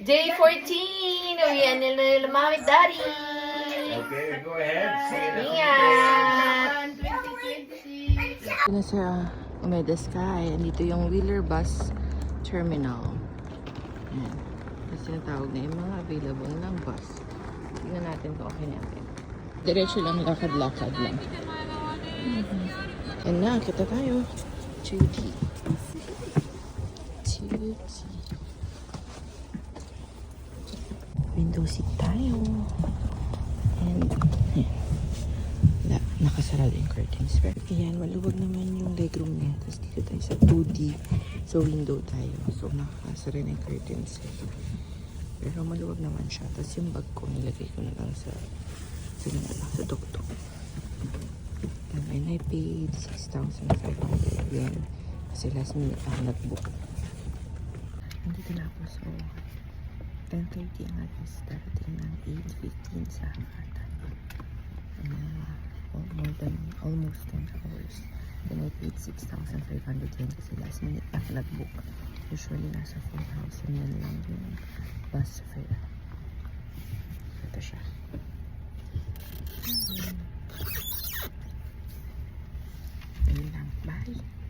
J14! Uwian nila mami at daddy! Okay, go ahead. See you in Ingat! 2026. Ito na sa Omega Sky. Andito yung Wheeler Bus Terminal. Ayan. Tapos tinatawag na yung mga available ng bus. Tingnan natin kung okay natin. Diretso lang, lakad-lakad lang. Yan na, kita tayo. 2D. 2D. Window seat tayo. And, nakasarado yung curtains. Pero, ayan, maluwag naman yung legroom niya. Tapos dito tayo sa 2D. So, window tayo. So, nakasara na yung curtains. Pero maluwag naman siya. Tapos yung bag ko, nilagay ko na lang sa doktor. And I paid 6,500 yen. Kasi last minute ako nag-book. Nandito na ako. So, 10:30 ang alas. Darating ng 8:15 sa Hakata. Almost 10 hours. Then I paid 6,500 yen kasi last minute ako nag-book. Usually nasa 4,000 yen lang yung bus fare. Ito siya. Ayun lang. Bye!